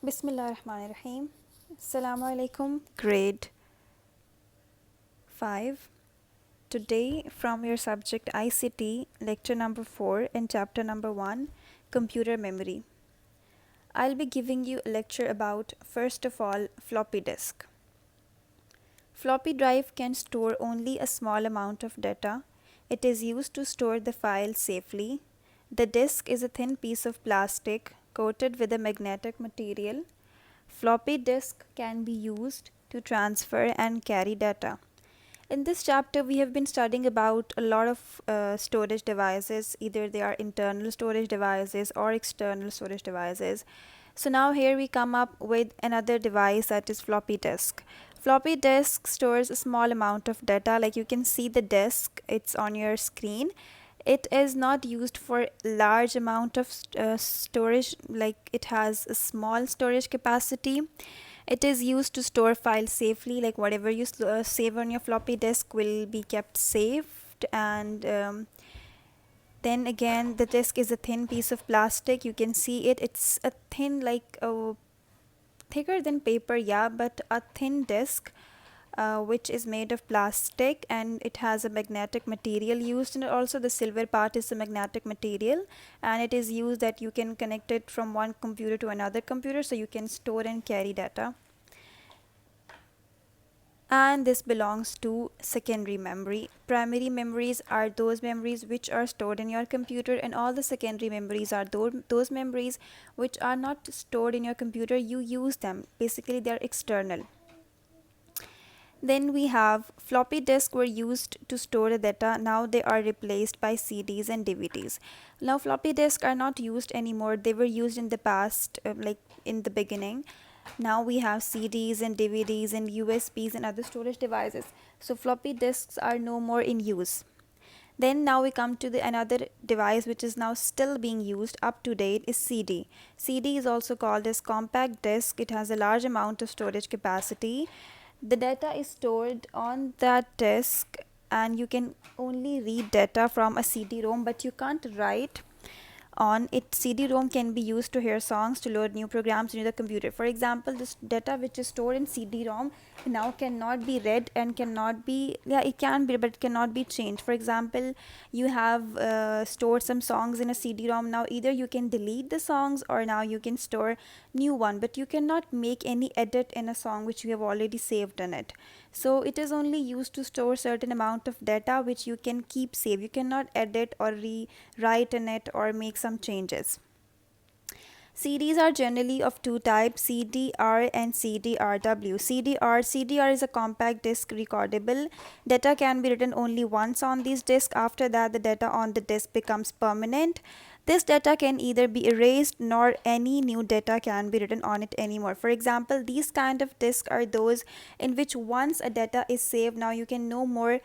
Bismillahirrahmanirrahim. Assalamu alaikum, grade 5. Today, from your subject ICT, lecture number 4 and chapter number 1, computer memory. I'll be giving you a lecture about, first of all, floppy disk. Floppy drive can store only a small amount of data. It is used to store the file safely. The disk is a thin piece of plastic coated with a magnetic material. Floppy disk can be used to transfer and carry data. In this chapter, we have been studying about a lot of storage devices. Either they are internal storage devices or external storage devices. So now here we come up with another device, that is floppy disk. Floppy disk stores a small amount of data. Like you can see the disk, it's on your screen. It is not used for large amount of storage, like it has a small storage capacity. It is used to store files safely, like whatever you save on your floppy disk will be kept saved. And then again, the disk is a thin piece of plastic. You can see it, it's a thin, like thicker than paper, yeah, but a thin disk, which is made of plastic, and it has a magnetic material used, and also the silver part is the magnetic material, and it is used that you can connect it from one computer to another computer, so you can store and carry data. And this belongs to secondary memory. Primary memories are those memories which are stored in your computer, and all the secondary memories are those memories which are not stored in your computer. You use them, basically they are external. Then we have floppy disks were used to store the data. Now they are replaced by CDs and DVDs. Now floppy disks are not used anymore. They were used in the past, like in the beginning. Now we have CDs and DVDs and USBs and other storage devices. So floppy disks are no more in use. Then now we come to the another device which is now still being used up to date is CD. CD is also called as compact disc. It has a large amount of storage capacity. The data is stored on that disk, and you can only read data from a CD-ROM, but you can't write on it. CD-ROM can be used to hear songs, to load new programs into the computer. For example, this data which is stored in CD-ROM now cannot be read and cannot be, yeah, it can be, but it cannot be changed. For example, you have stored some songs in a CD-ROM. Now either you can delete the songs or now you can store new one, but you cannot make any edit in a song which you have already saved in it. So it is only used to store certain amount of data which you can keep save. You cannot edit or rewrite in it or make some changes. CDs are generally of two types, CD-R and CD-RW. CD-R is a compact disc recordable. Data can be written only once on these discs. After that, the data on the disc becomes permanent. This data can either be erased nor any new data can be written on it anymore. For example, these kind of discs are those in which once a data is saved, now you can no more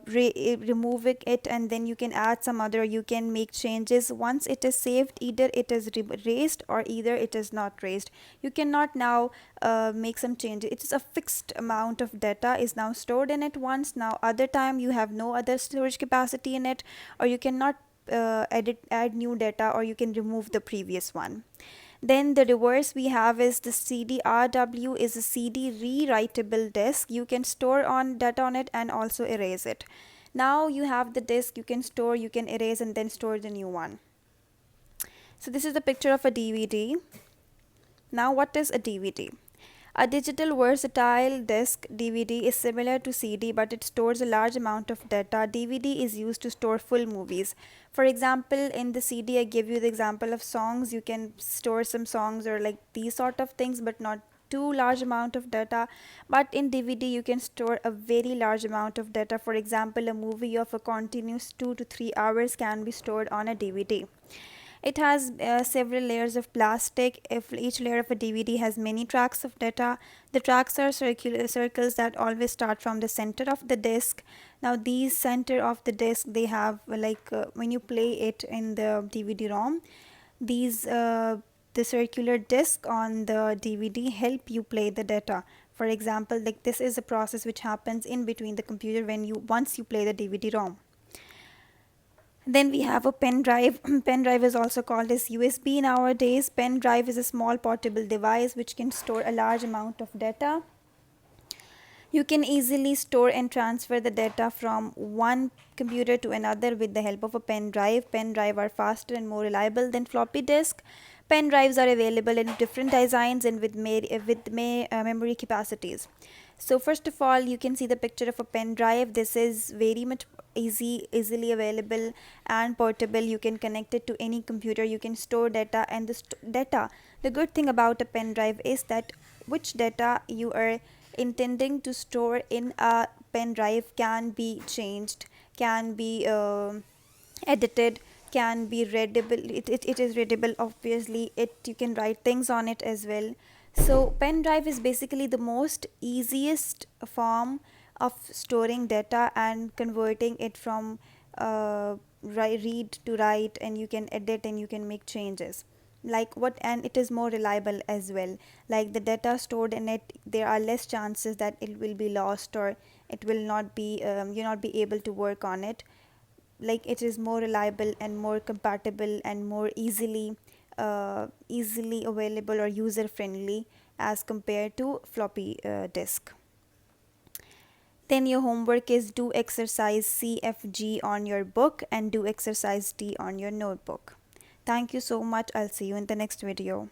remove it, and then you can add some other, you can make changes. Once it is saved, either it is erased or either it is not erased. You cannot now make some changes. It is a fixed amount of data is now stored in it once. Now other time you have no other storage capacity in it, or you cannot add new data, or you can remove the previous one. Then the reverse we have is the CD-RW is a CD rewritable disk. You can store on data on it and also erase it. Now you have the disk, you can store, you can erase, and then store the new one. So this is the picture of a DVD. Now what is a DVD? A digital versatile disc DVD is similar to CD, but it stores a large amount of data. DVD is used to store full movies. For example, in the CD, I give you the example of songs. You can store some songs or like these sort of things, but not too large amount of data. But in DVD, you can store a very large amount of data. For example, a movie of a continuous 2 to 3 hours can be stored on a DVD. It has several layers of plastic. If each layer of a DVD has many tracks of data, the tracks are circular circles that always start from the center of the disc. Now these center of the disc, they have like when you play it in the DVD-ROM, these the circular disc on the DVD help you play the data. For example, like this is a process which happens in between the computer when you once you play the DVD-ROM. Then we have a pen drive. Pen drive is also called as USB nowadays. Pen drive is a small portable device which can store a large amount of data. You can easily store and transfer the data from one computer to another with the help of a pen drive. Pen drive are faster and more reliable than floppy disk. Pen drives are available in different designs and with memory capacities. So first of all, you can see the picture of a pen drive. This is very much easily available and portable. You can connect it to any computer. You can store data, and the data. The good thing about a pen drive is that which data you are intending to store in a pen drive can be changed, can be edited, can be readable. It is readable, obviously. It, you can write things on it as well. So pen drive is basically the most easiest form of storing data and converting it from read to write, and you can edit and you can make changes. Like what, and it is more reliable as well. Like the data stored in it, there are less chances that it will be lost, or it will not be you not be able to work on it. Like it is more reliable and more compatible and more easily available or user friendly as compared to floppy disk. Then your homework is do exercise CFG on your book and do exercise D on your notebook. Thank you so much. I'll see you in the next video.